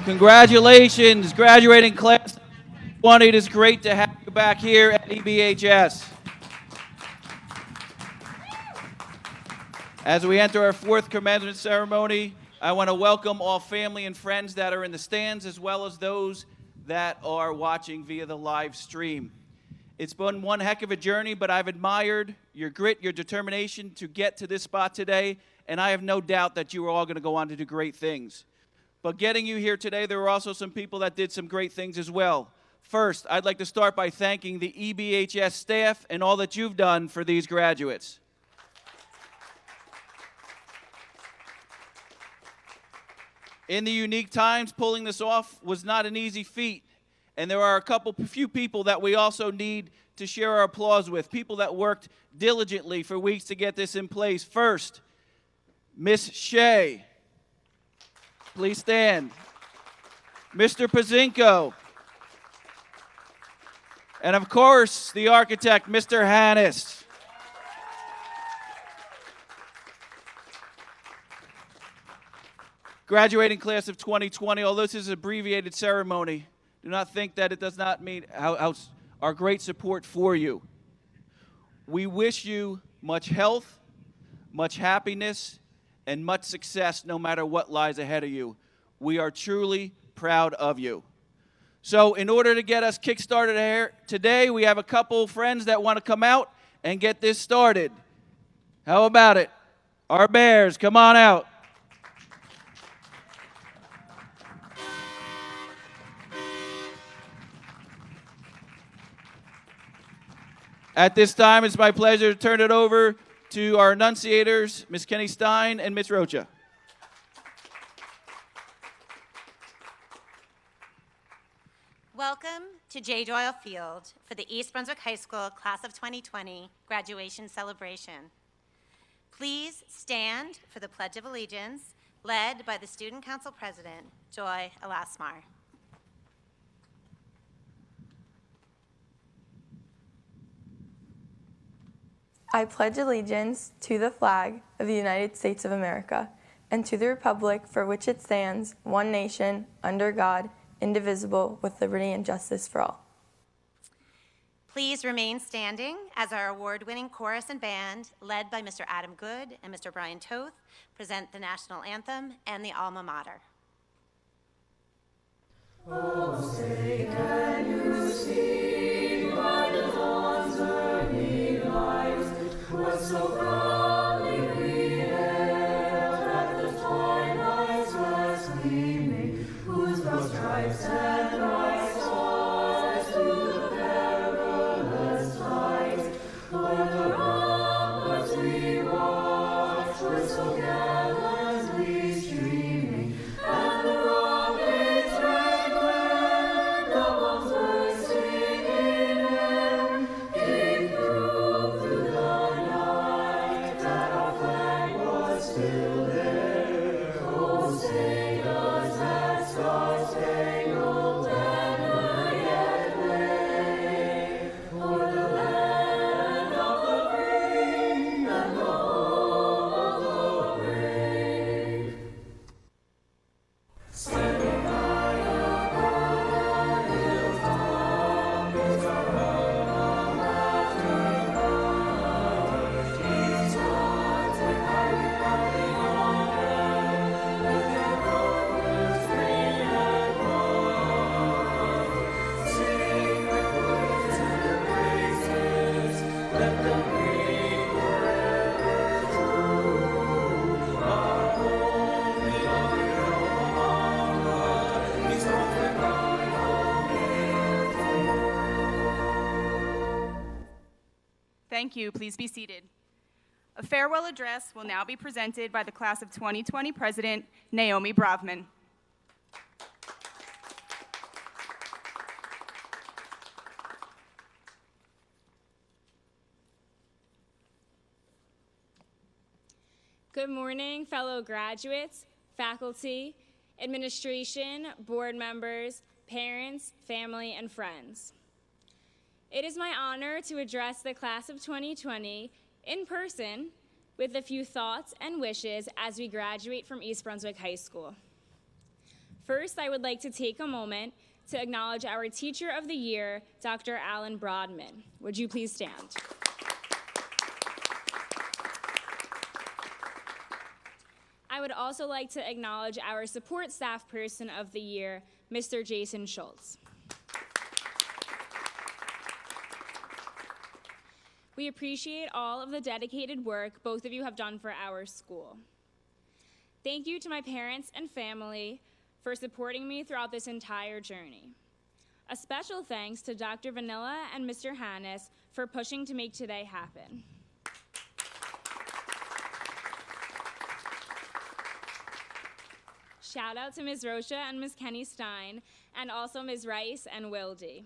Congratulations, graduating class of 2020. It is great to have you back here at EBHS. As we enter our fourth commencement ceremony, I want to welcome all family and friends that are in the stands as well as those that are watching via the live stream. It's been one heck of a journey, but I've admired your grit, your determination to get to this spot today, and I have no doubt that you are all going to go on to do great things. But getting you here today, there were also some people that did some great things as well. First, I'd like to start by thanking the EBHS staff and all that you've done for these graduates. In the unique times, pulling this off was not an easy feat, and there are a few people that we also need to share our applause with, people that worked diligently for weeks to get this in place. First, Miss Shea. Please stand. Mr. Pazinko. And of course, the architect, Mr. Hannes. Graduating class of 2020, although this is an abbreviated ceremony, do not think that it does not mean our great support for you. We wish you much health, much happiness, and much success no matter what lies ahead of you. We are truly proud of you. So in order to get us kick-started here today, we have a couple friends that want to come out and get this started. How about it? Our Bears, come on out. At this time, it's my pleasure to turn it over to our enunciators, Ms. Kenny Stein and Ms. Rocha. Welcome to J. Doyle Field for the East Brunswick High School Class of 2020 graduation celebration. Please stand for the Pledge of Allegiance, led by the Student Council President, Joy Alasmar. I pledge allegiance to the flag of the United States of America and to the republic for which it stands, one nation, under God, indivisible, with liberty and justice for all. Please remain standing as our award-winning chorus and band, led by Mr. Adam Good and Mr. Brian Toth, present the national anthem and the alma mater. Oh, say, can you see by the dawn's early light what so proudly we hailed at the twilight's last gleaming, whose broad stripes and bright stars through the perilous fight o'er the ramparts we watched were so gallantly streaming, and the rockets red glare, the bombs bursting in air, gave proof through the night that our flag was still there. Oh, say does that star-spangled banner yet wave o'er the land of the free and the home of the brave? Standing by a hilltop is our home, laughing high. These gods we proudly honor, with their colors green and white. Sing their words and their praises, let them ring forever true. Our home, the alma mater, is what we cry home in. Thank you. Please be seated. A farewell address will now be presented by the Class of 2020 President, Naomi Bravman. Good morning, fellow graduates, faculty, administration, board members, parents, family, and friends. It is my honor to address the Class of 2020 in person with a few thoughts and wishes as we graduate from East Brunswick High School. First, I would like to take a moment to acknowledge our Teacher of the Year, Dr. Alan Brodman. Would you please stand? I would also like to acknowledge our Support Staff Person of the Year, Mr. Jason Schultz. We appreciate all of the dedicated work both of you have done for our school. Thank you to my parents and family for supporting me throughout this entire journey. A special thanks to Dr. Vanilla and Mr. Hannes for pushing to make today happen. Shout out to Ms. Rocha and Ms. Kenny Stein, and also Ms. Rice and Wildy.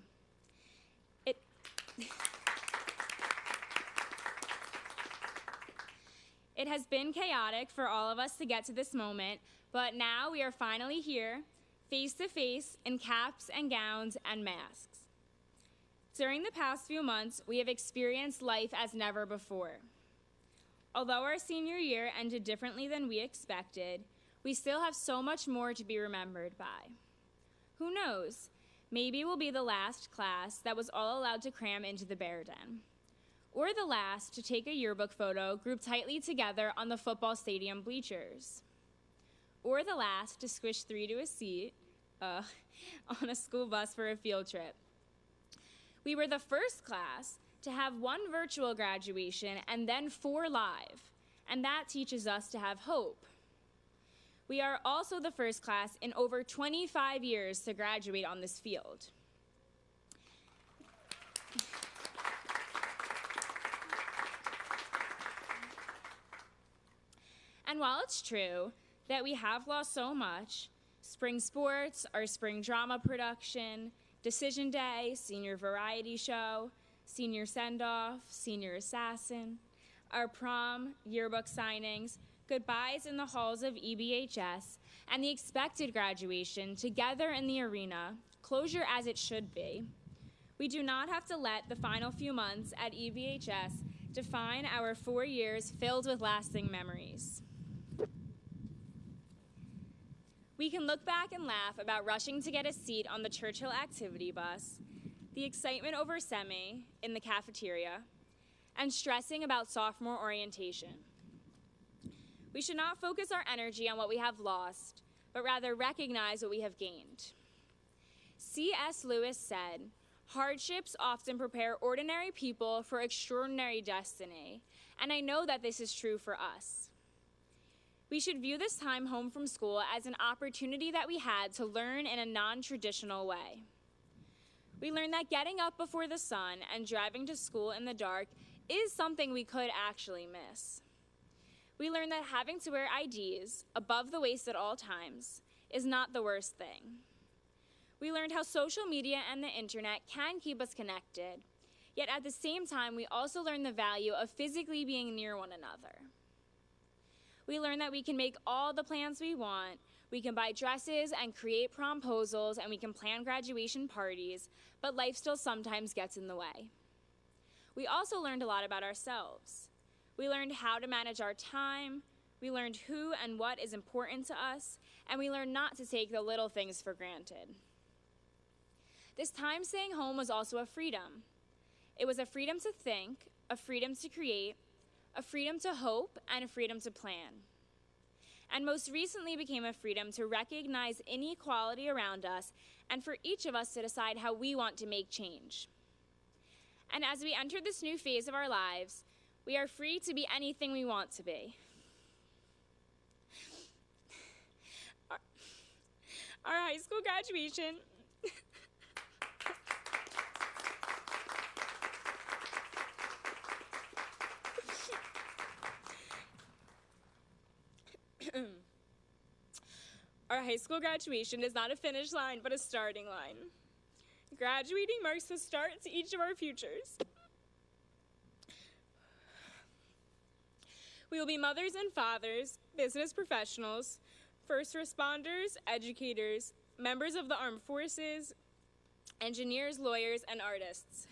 It has been chaotic for all of us to get to this moment, but now we are finally here, face to face, in caps and gowns and masks. During the past few months, we have experienced life as never before. Although our senior year ended differently than we expected, we still have so much more to be remembered by. Who knows? Maybe we'll be the last class that was all allowed to cram into the Bear Den. Or the last to take a yearbook photo grouped tightly together on the football stadium bleachers. Or the last to squish 3 to a seat on a school bus for a field trip. We were the first class to have 1 virtual graduation and then 4 live, and that teaches us to have hope. We are also the first class in over 25 years to graduate on this field. And while it's true that we have lost so much, spring sports, our spring drama production, decision day, senior variety show, senior send-off, senior assassin, our prom, yearbook signings, goodbyes in the halls of EBHS, and the expected graduation together in the arena, closure as it should be, we do not have to let the final few months at EBHS define our 4 years filled with lasting memories. We can look back and laugh about rushing to get a seat on the Churchill activity bus, the excitement over semi in the cafeteria, and stressing about sophomore orientation. We should not focus our energy on what we have lost, but rather recognize what we have gained. C.S. Lewis said, "Hardships often prepare ordinary people for extraordinary destiny," and I know that this is true for us. We should view this time home from school as an opportunity that we had to learn in a non-traditional way. We learned that getting up before the sun and driving to school in the dark is something we could actually miss. We learned that having to wear IDs above the waist at all times is not the worst thing. We learned how social media and the internet can keep us connected, yet at the same time, we also learned the value of physically being near one another. We learned that we can make all the plans we want, we can buy dresses and create promposals, and we can plan graduation parties, but life still sometimes gets in the way. We also learned a lot about ourselves. We learned how to manage our time, we learned who and what is important to us, and we learned not to take the little things for granted. This time staying home was also a freedom. It was a freedom to think, a freedom to create, a freedom to hope, and a freedom to plan. And most recently became a freedom to recognize inequality around us and for each of us to decide how we want to make change. And as we enter this new phase of our lives, we are free to be anything we want to be. Our high school graduation Our high school graduation is not a finish line, but a starting line. Graduating marks the start to each of our futures. We will be mothers and fathers, business professionals, first responders, educators, members of the armed forces, engineers, lawyers, and artists.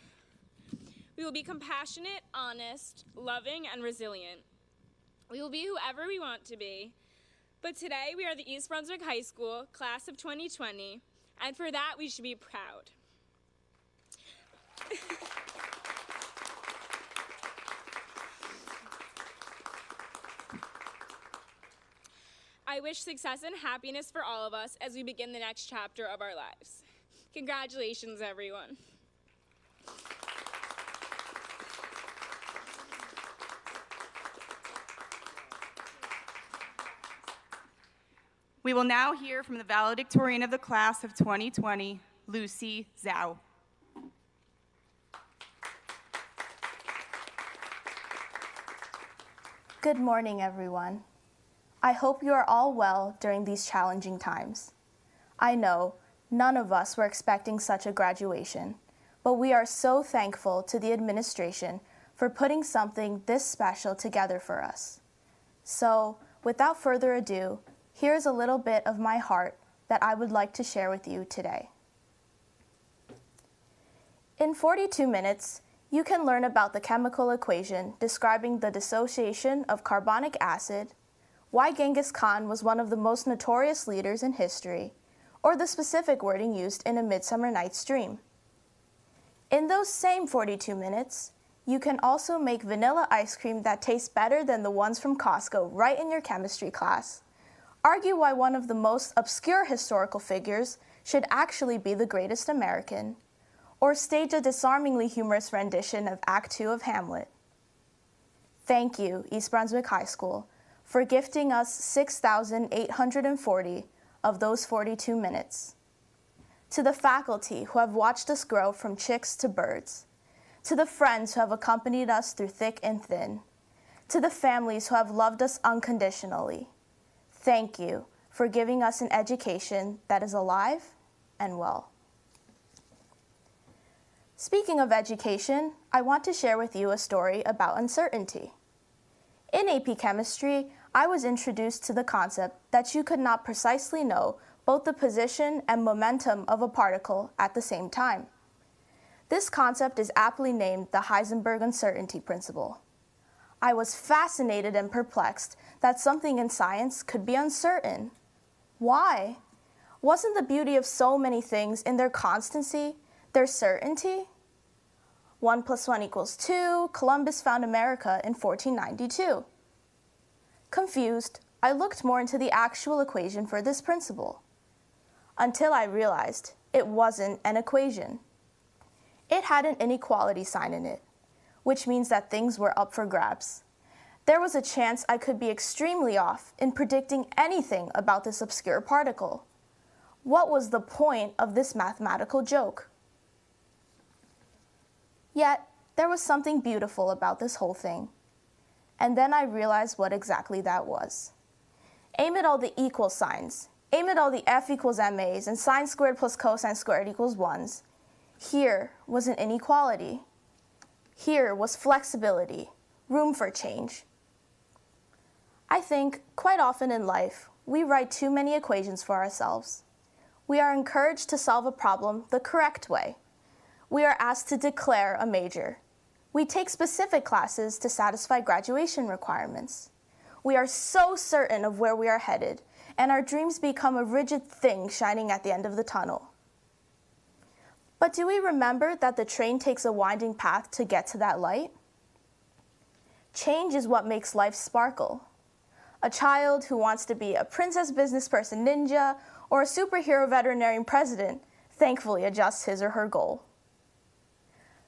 We will be compassionate, honest, loving, and resilient. We will be whoever we want to be, But today we are the East Brunswick High School, class of 2020, and for that we should be proud. I wish success and happiness for all of us as we begin the next chapter of our lives. Congratulations, everyone. We will now hear from the valedictorian of the class of 2020, Lucy Zhao. Good morning, everyone. I hope you are all well during these challenging times. I know none of us were expecting such a graduation, but we are so thankful to the administration for putting something this special together for us. So, without further ado, here's a little bit of my heart that I would like to share with you today. In 42 minutes, you can learn about the chemical equation describing the dissociation of carbonic acid, why Genghis Khan was one of the most notorious leaders in history, or the specific wording used in A Midsummer Night's Dream. In those same 42 minutes, you can also make vanilla ice cream that tastes better than the ones from Costco right in your chemistry class, argue why one of the most obscure historical figures should actually be the greatest American, or stage a disarmingly humorous rendition of Act 2 of Hamlet. Thank you, East Brunswick High School, for gifting us 6,840 of those 42 minutes. To the faculty who have watched us grow from chicks to birds, to the friends who have accompanied us through thick and thin, to the families who have loved us unconditionally, thank you for giving us an education that is alive and well. Speaking of education, I want to share with you a story about uncertainty. In AP Chemistry, I was introduced to the concept that you could not precisely know both the position and momentum of a particle at the same time. This concept is aptly named the Heisenberg uncertainty principle. I was fascinated and perplexed that something in science could be uncertain. Why? Wasn't the beauty of so many things in their constancy, their certainty? 1 + 1 = 2, Columbus found America in 1492. Confused, I looked more into the actual equation for this principle, until I realized it wasn't an equation. It had an inequality sign in it, which means that things were up for grabs. There was a chance I could be extremely off in predicting anything about this obscure particle. What was the point of this mathematical joke? Yet, there was something beautiful about this whole thing. And then I realized what exactly that was. Aim at all the equal signs. Aim at all the f = ma's and sine squared plus cosine squared = 1's. Here was an inequality. Here was flexibility, room for change. I think, quite often in life, we write too many equations for ourselves. We are encouraged to solve a problem the correct way. We are asked to declare a major. We take specific classes to satisfy graduation requirements. We are so certain of where we are headed, and our dreams become a rigid thing shining at the end of the tunnel. But do we remember that the train takes a winding path to get to that light? Change is what makes life sparkle. A child who wants to be a princess businessperson ninja or a superhero veterinarian president thankfully adjusts his or her goal.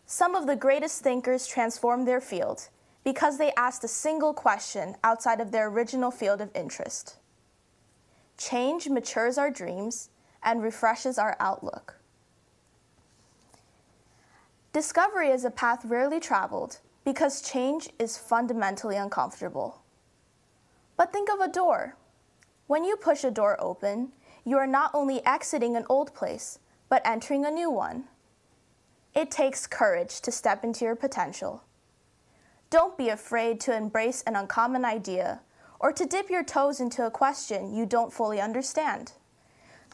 Some of the greatest thinkers transformed their field because they asked a single question outside of their original field of interest. Change matures our dreams and refreshes our outlook. Discovery is a path rarely traveled because change is fundamentally uncomfortable. But think of a door. When you push a door open, you are not only exiting an old place, but entering a new one. It takes courage to step into your potential. Don't be afraid to embrace an uncommon idea or to dip your toes into a question you don't fully understand.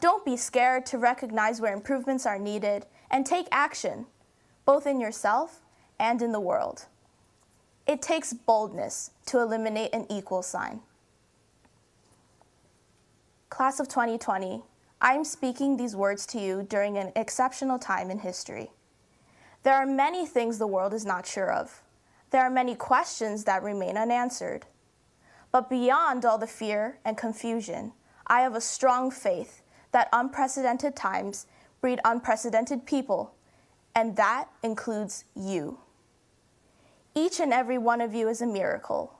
Don't be scared to recognize where improvements are needed and take action, both in yourself and in the world. It takes boldness to eliminate an equal sign. Class of 2020, I am speaking these words to you during an exceptional time in history. There are many things the world is not sure of. There are many questions that remain unanswered. But beyond all the fear and confusion, I have a strong faith that unprecedented times breed unprecedented people, and that includes you. Each and every one of you is a miracle.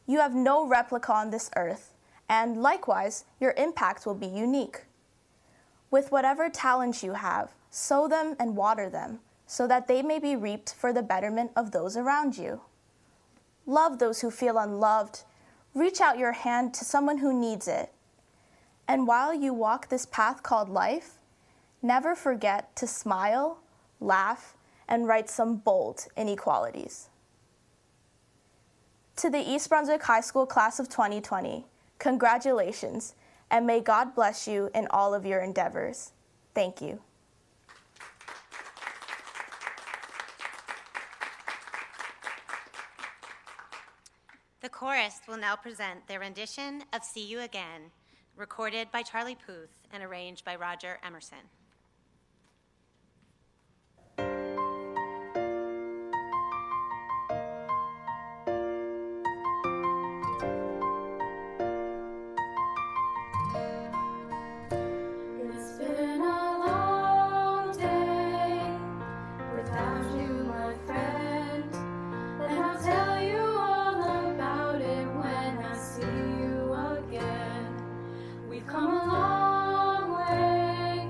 You have no replica on this earth, and likewise, your impact will be unique. With whatever talents you have, sow them and water them, so that they may be reaped for the betterment of those around you. Love those who feel unloved. Reach out your hand to someone who needs it. And while you walk this path called life, never forget to smile, laugh, and write some bold inequalities. To the East Brunswick High School class of 2020, congratulations, and may God bless you in all of your endeavors. Thank you. The chorus will now present their rendition of See You Again, recorded by Charlie Puth and arranged by Roger Emerson. It's been a long day without you, my friend, and I'll tell you all about it when I see you again. We've come a long way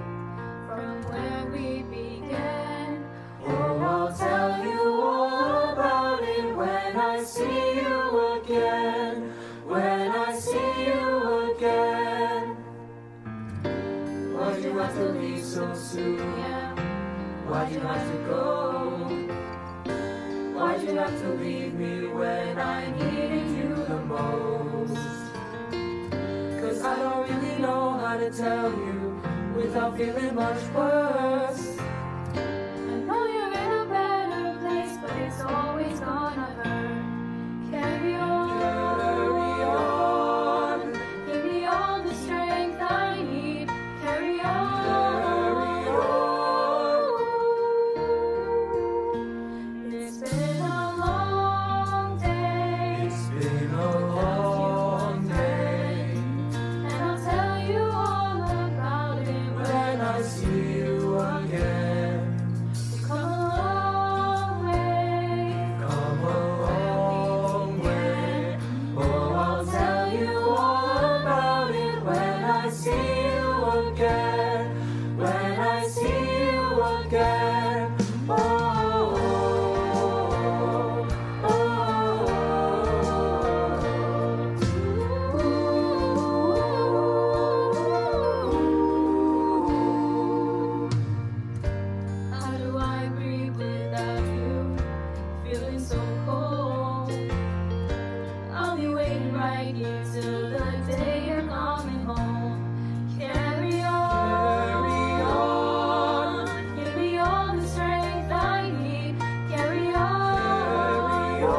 from where we began. Oh, I'll tell you all about it when I see you again. When I see you again. Why'd you have to leave so soon? Why'd you have to go? Why'd you have to leave me when I needed you the most? 'Cause I don't really know how to tell you without feeling much worse. I know you're in a better place, but it's always gonna hurt. Carry on. Carry on. Give me all the strength I need. Carry on. Carry on. It's been a long day. It's been a long day. And I'll tell you all about it when I see you again. We've come a long way. Come a long way. Oh, I'll tell you all about it when I see you again. When I see you again. Oh, oh, oh. How do I breathe without you? Feeling so cold. I'll be waiting right here till the day you're coming home. Carry on. Carry on. Give me all the strength I need. Carry on. Carry on.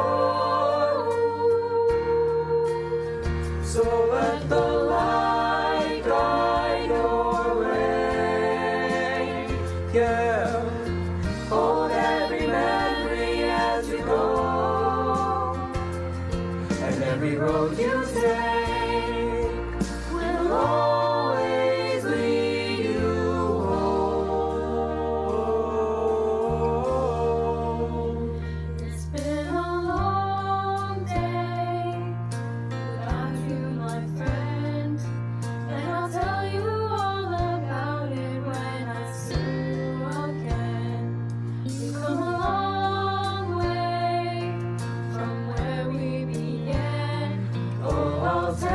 So let the light guide your way. Yeah. Hold every memory as you go, and every road you take will always lead you home. It's been a long day without you, my friend, and I'll tell you all about it when I see you again. We've come a long way from where we began. Oh, I'll tell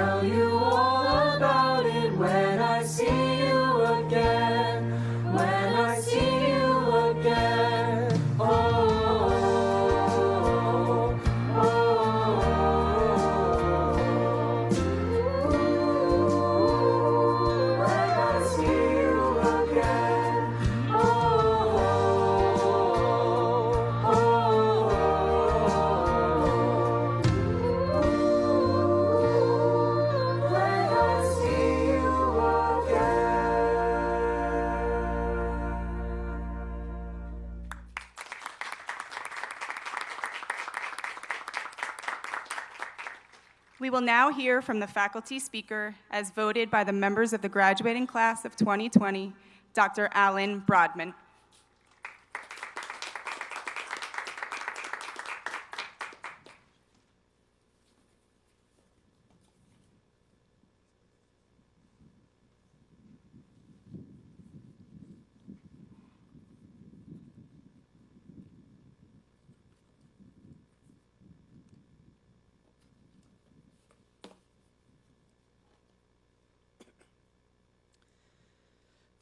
We will now hear from the faculty speaker as voted by the members of the graduating class of 2020, Dr. Alan Brodman.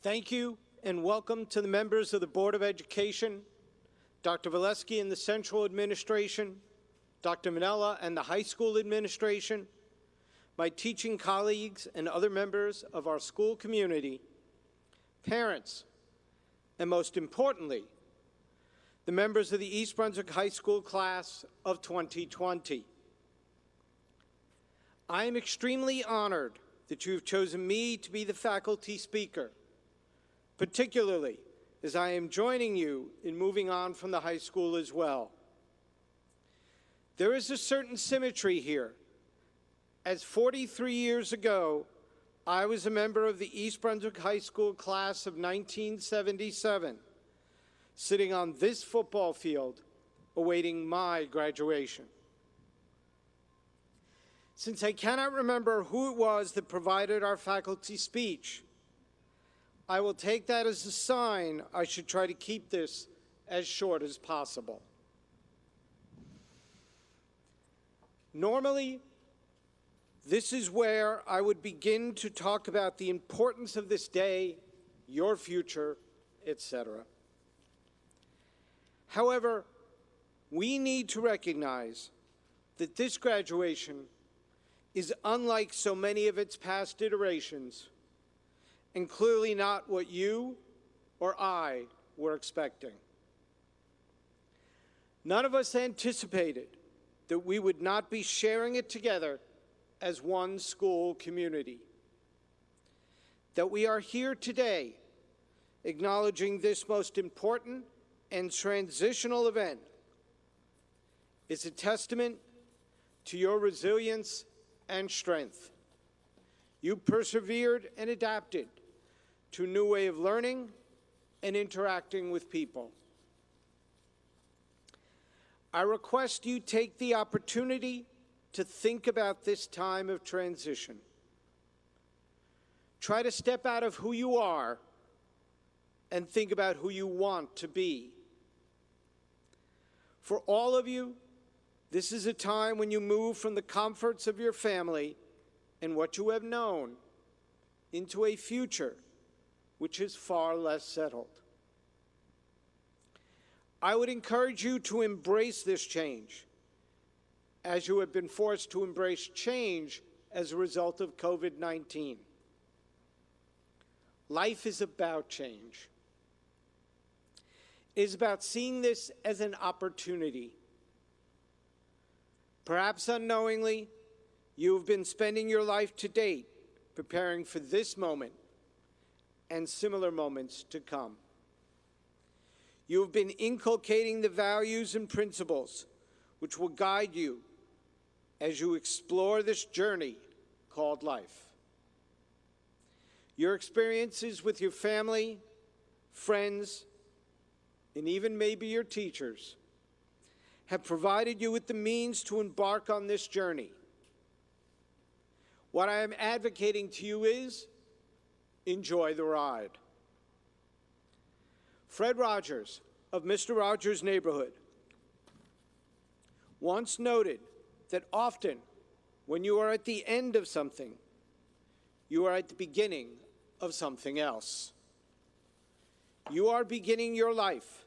Thank you and welcome to the members of the Board of Education, Dr. Valesky and the Central Administration, Dr. Minella and the High School Administration, my teaching colleagues and other members of our school community, parents, and most importantly, the members of the East Brunswick High School class of 2020. I am extremely honored that you have chosen me to be the faculty speaker, particularly as I am joining you in moving on from the high school as well. There is a certain symmetry here, as 43 years ago, I was a member of the East Brunswick High School class of 1977, sitting on this football field, awaiting my graduation. Since I cannot remember who it was that provided our faculty speech, I will take that as a sign I should try to keep this as short as possible. Normally, this is where I would begin to talk about the importance of this day, your future, etc. However, we need to recognize that this graduation is unlike so many of its past iterations, and clearly not what you or I were expecting. None of us anticipated that we would not be sharing it together as one school community. That we are here today acknowledging this most important and transitional event is a testament to your resilience and strength. You persevered and adapted to a new way of learning and interacting with people. I request you take the opportunity to think about this time of transition. Try to step out of who you are and think about who you want to be. For all of you, this is a time when you move from the comforts of your family and what you have known into a future which is far less settled. I would encourage you to embrace this change, as you have been forced to embrace change as a result of COVID-19. Life is about change. It is about seeing this as an opportunity. Perhaps unknowingly, you have been spending your life to date preparing for this moment and similar moments to come. You have been inculcating the values and principles which will guide you as you explore this journey called life. Your experiences with your family, friends, and even maybe your teachers have provided you with the means to embark on this journey. What I am advocating to you is enjoy the ride. Fred Rogers of Mr. Rogers' Neighborhood once noted that often when you are at the end of something, you are at the beginning of something else. You are beginning your life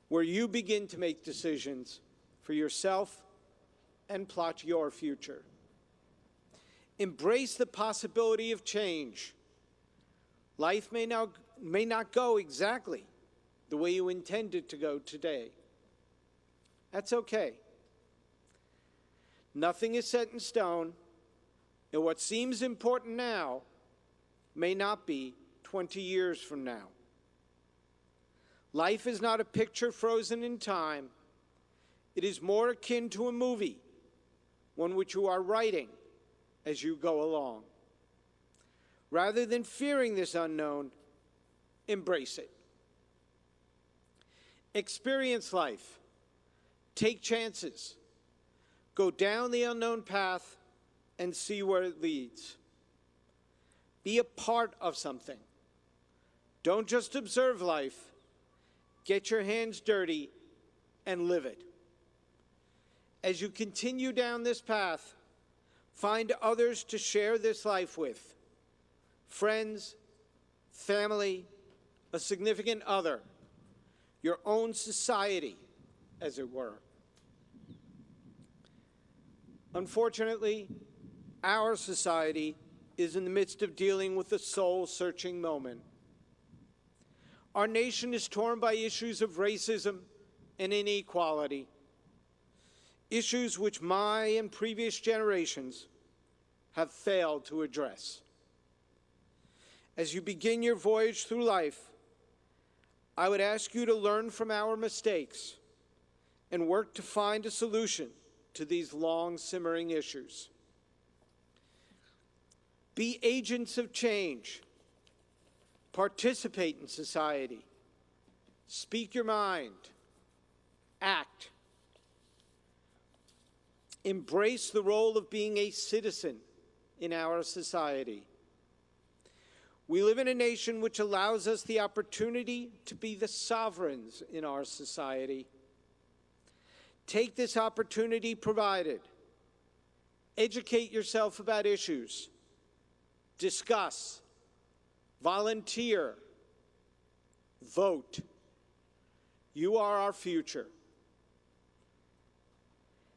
where you begin to make decisions for yourself and plot your future. Embrace the possibility of change. Life may not go exactly the way you intended to go today. That's okay. Nothing is set in stone, and what seems important now may not be 20 years from now. Life is not a picture frozen in time. It is more akin to a movie one which you are writing as you go along. Rather than fearing this unknown, embrace it. Experience life. Take chances. Go down the unknown path and see where it leads. Be a part of something. Don't just observe life. Get your hands dirty and live it. As you continue down this path, find others to share this life with. Friends, family, a significant other, your own society, as it were. Unfortunately, our society is in the midst of dealing with a soul-searching moment. Our nation is torn by issues of racism and inequality, issues which my and previous generations have failed to address. As you begin your voyage through life, I would ask you to learn from our mistakes and work to find a solution to these long-simmering issues. Be agents of change. Participate in society. Speak your mind. Act. Embrace the role of being a citizen in our society. We live in a nation which allows us the opportunity to be the sovereigns in our society. Take this opportunity provided. Educate yourself about issues. Discuss. Volunteer. Vote. You are our future.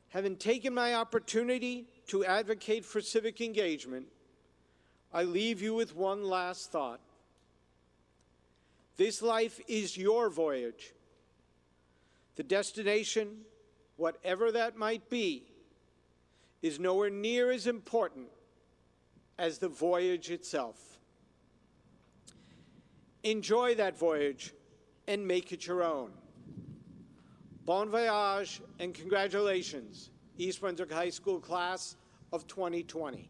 Having taken my opportunity to advocate for civic engagement, I leave you with one last thought. This life is your voyage. The destination, whatever that might be, is nowhere near as important as the voyage itself. Enjoy that voyage and make it your own. Bon voyage and congratulations, East Brunswick High School class of 2020.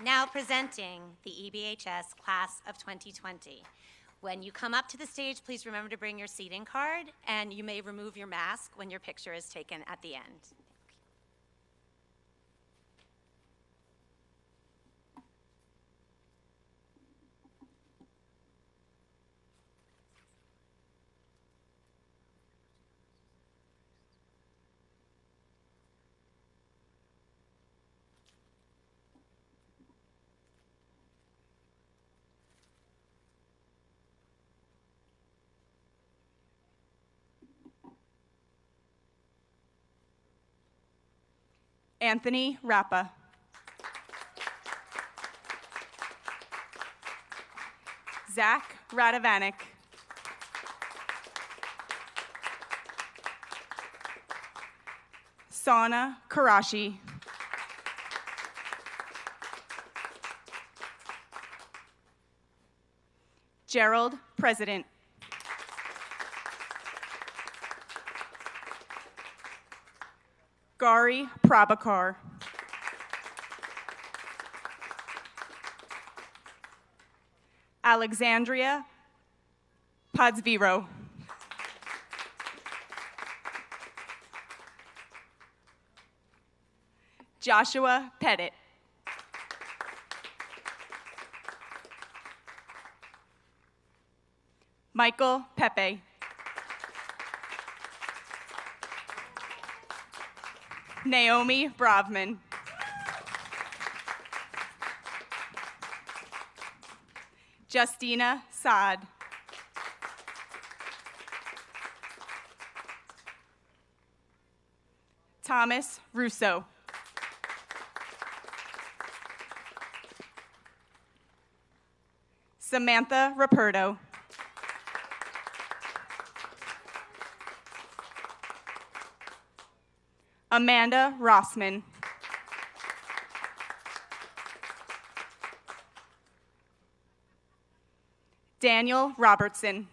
Now presenting the EBHS class of 2020. When you come up to the stage, please remember to bring your seating card, and you may remove your mask when your picture is taken at the end. Anthony Rappa. Zach Radovanik. Sana Karashi. Gerald President. Gari Prabhakar. Alexandria Padzviro. Joshua Pettit. Michael Pepe. Naomi Bravman. Justina Saad. Thomas Russo. Samantha Raperto. Amanda Rossman. Daniel Robertson.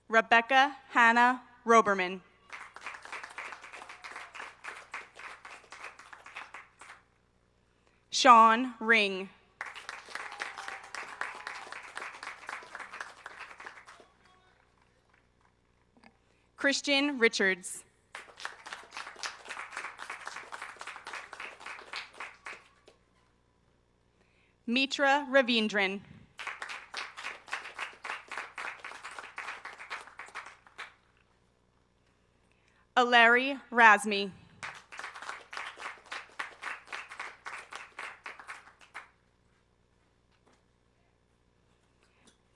Rebecca Hannah Roberman. Sean Ring. Christian Richards. Mitra Ravindran. Alari Razmi.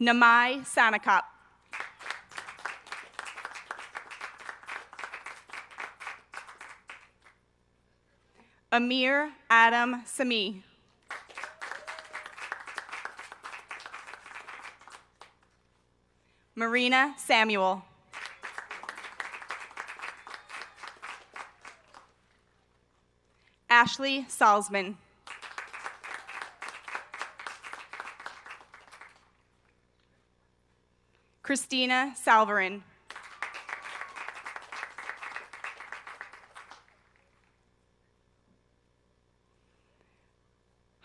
Namai Sanakop. Amir Adam Sami. Marina Samuel. Ashley Salzman. Christina Salverin.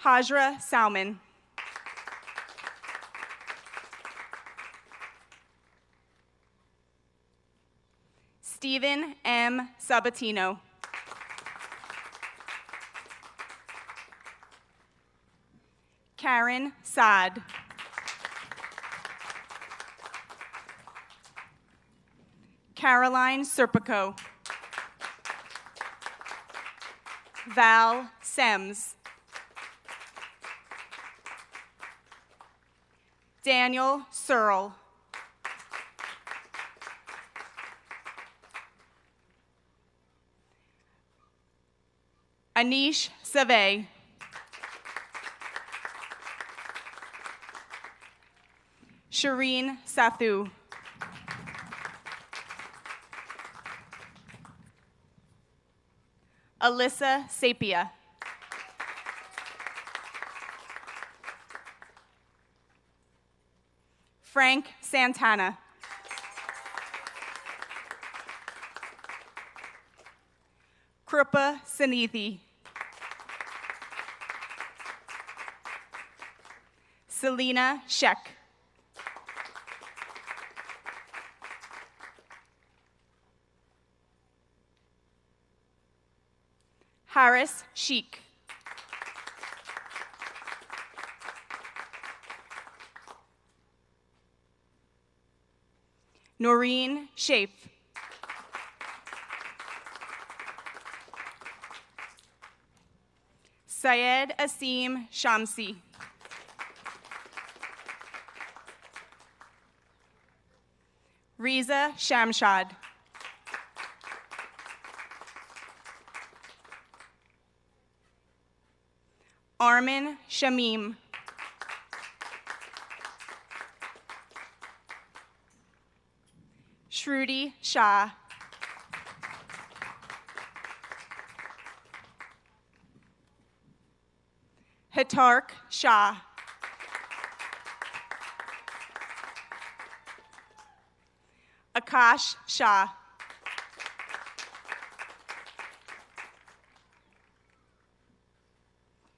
Hajra Salman. Stephen M. Sabatino. Karen Saad. Caroline Serpico. Val Sems. Daniel Searle. Anish Save. Shireen Sathu. Alyssa Sapia. Frank Santana. Krupa Sanithi. Selena Sheck. Harris Sheik. Noreen Shape. Syed Asim Shamsi. Riza Shamshad. Armin Shamim. Shruti Shah. Hitark Shah. Akash Shah.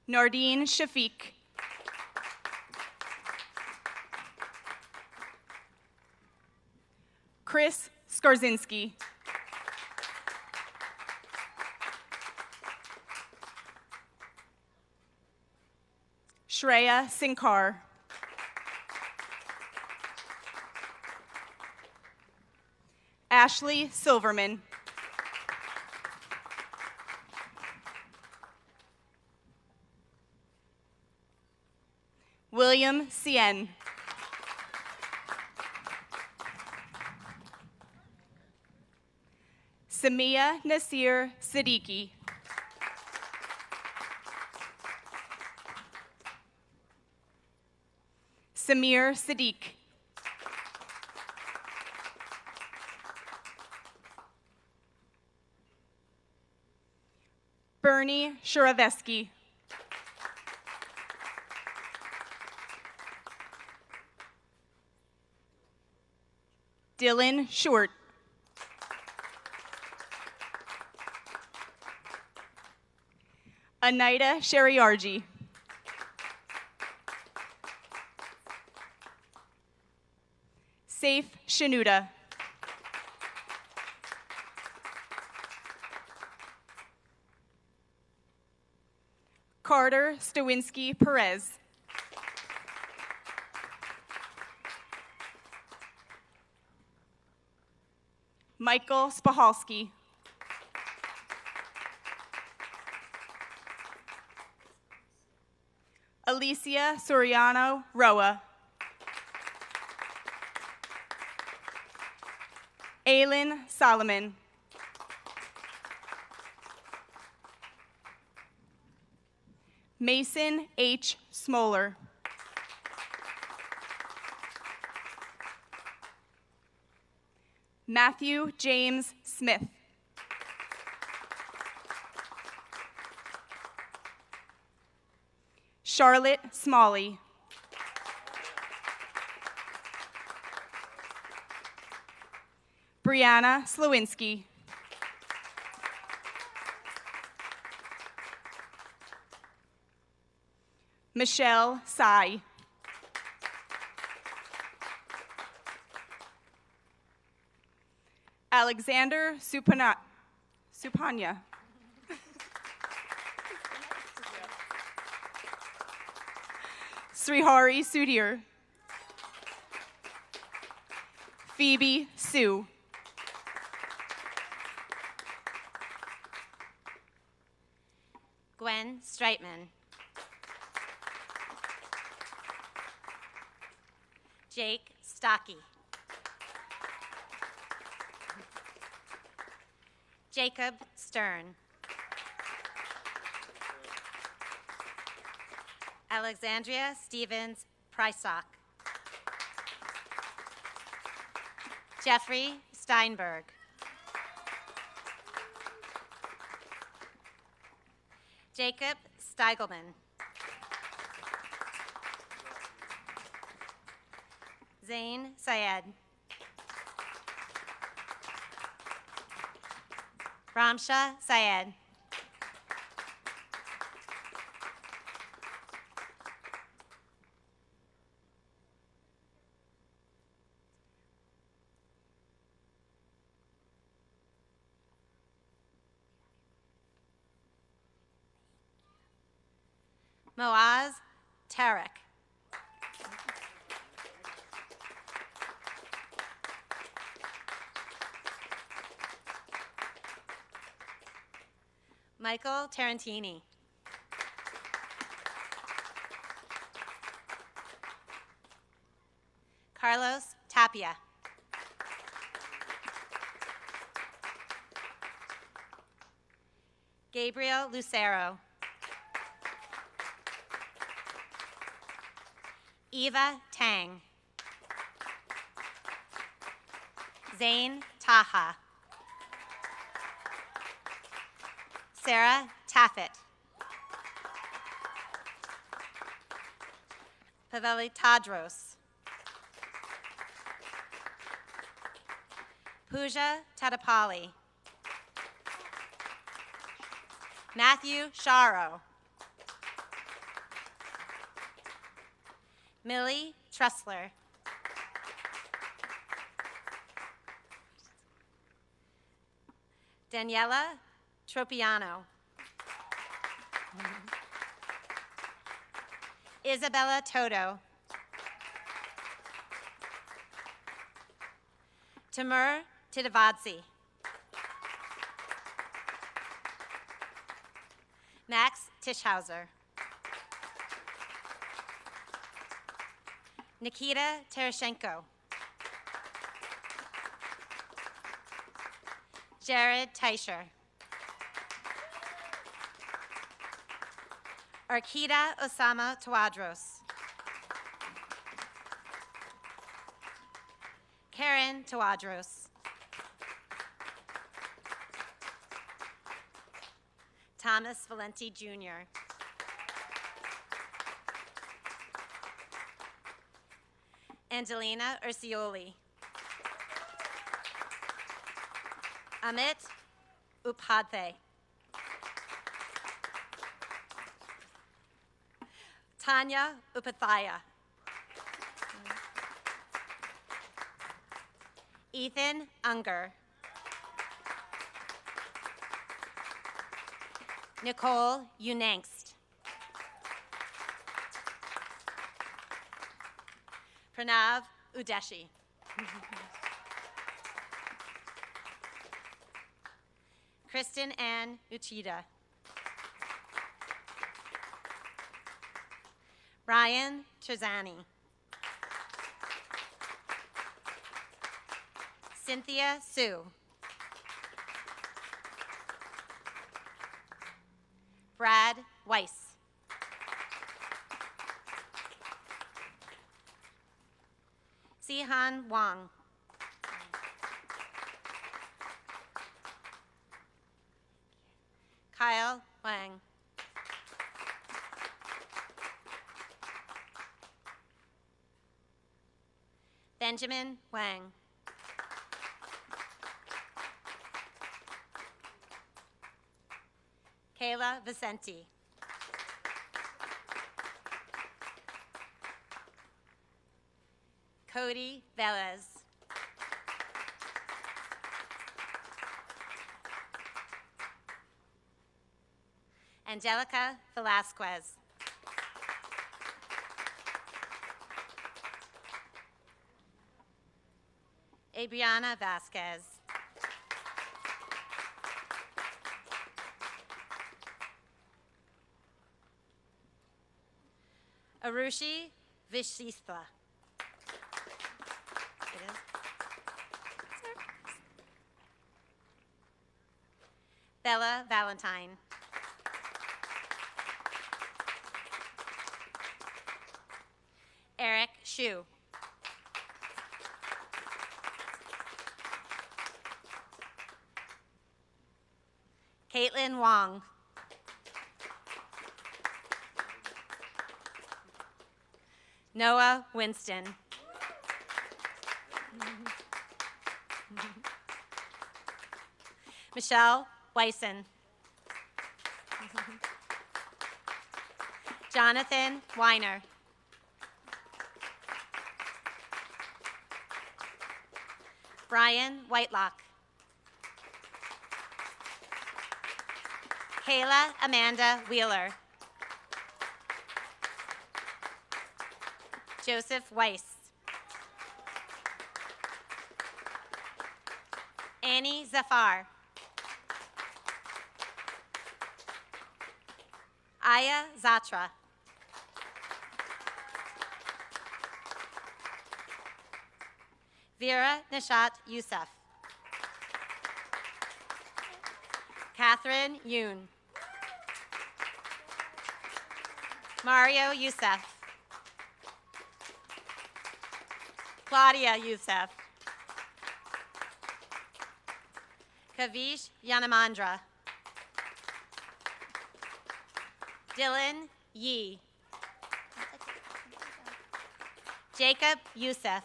Nardeen Shafiq. Chris Skorzinski. Shreya Sinkar. Ashley Silverman. William Cien. Samia Nasir Siddiqui. Samir Siddiq. Bernie Shuravesky. Dylan Short. Anita Sheriarji. Saif Shanuda. Carter Stawinski Perez. Michael Spahalski. Alicia Soriano Roa. Aylin Solomon. Mason H. Smoller. Matthew James Smith. Charlotte Smalley. Brianna Slowinski. Michelle Tsai. Alexander Supanya. Srihari Sudhir. Phoebe Sue. Gwen Streitman. Jake Stocky. Jacob Stern. Alexandria Stevens Prysock. Jeffrey Steinberg. Jacob Steigelman. Zain Syed. Ramsha Syed. Moaz Tarek. Michael Tarantini. Carlos Tapia. Gabriel Lucero. Eva Tang. Zain Taha. Sarah Taffet. Paveli Tadros. Pooja Tadapalli. Matthew Sharo. Millie Tressler. Daniela Tropiano. Isabella Toto. Timur Tidavadze. Max Tischhauser. Nikita Terashenko. Jared Teicher. Arkita Osama Tawadros. Karen Tawadros. Thomas Valenti Jr. Angelina Ursioli. Amit Upadhyay. Tanya Upathaya. Ethan Unger. Nicole Unangst. Pranav Udeshi. Kristen Ann Uchida. Ryan Trezani. Cynthia Sue. Brad Weiss. Sihan Wang. Kyle Wang. Benjamin Wang. Kayla Vicenti. Cody Velez. Angelica Velasquez. Adriana Vasquez. Arushi Vishistha. It is. Bella Valentine. Eric Shu. Caitlin Wong. Noah Winston. Michelle Wyson. Jonathan Weiner. Brian Whitelock. Kayla Amanda Wheeler. Joseph Weiss. Annie Zafar. Aya Zatra. Vera Nishat Youssef. Catherine Yoon. Mario Youssef. Claudia Youssef. Kavish Yanamandra. Dylan Yee. Jacob Youssef.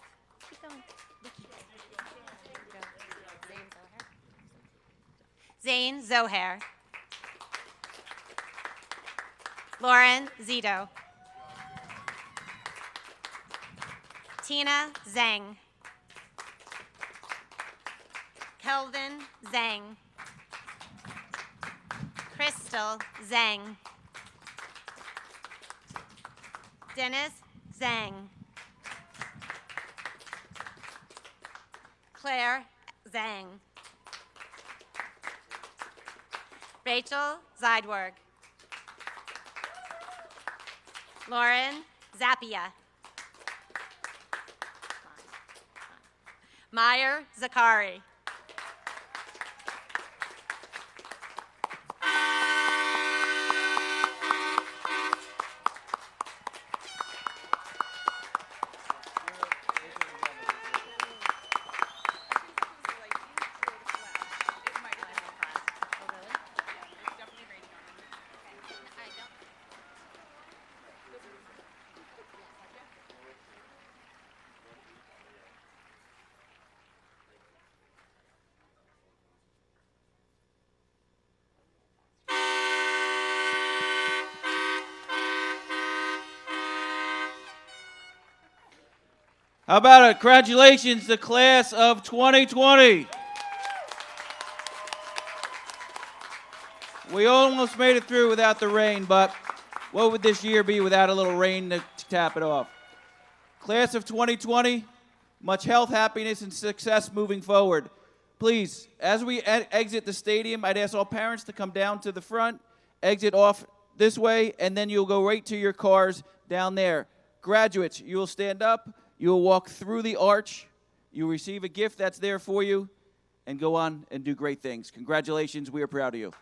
Zane Zohair. Lauren Zito. Tina Zhang. Kelvin Zhang. Crystal Zhang. Dennis Zhang. Claire Zhang. Rachel Zydwerg. Lauren Zappia. Meyer Zakari. How about it? Congratulations, the class of 2020. We almost made it through without the rain, but what would this year be without a little rain to tap it off? Class of 2020, much health, happiness, and success moving forward. Please, as we exit the stadium, I'd ask all parents to come down to the front, exit off this way, and then you'll go right to your cars down there. Graduates, you will stand up, you will walk through the arch, you'll receive a gift that's there for you, and go on and do great things. Congratulations, we are proud of you.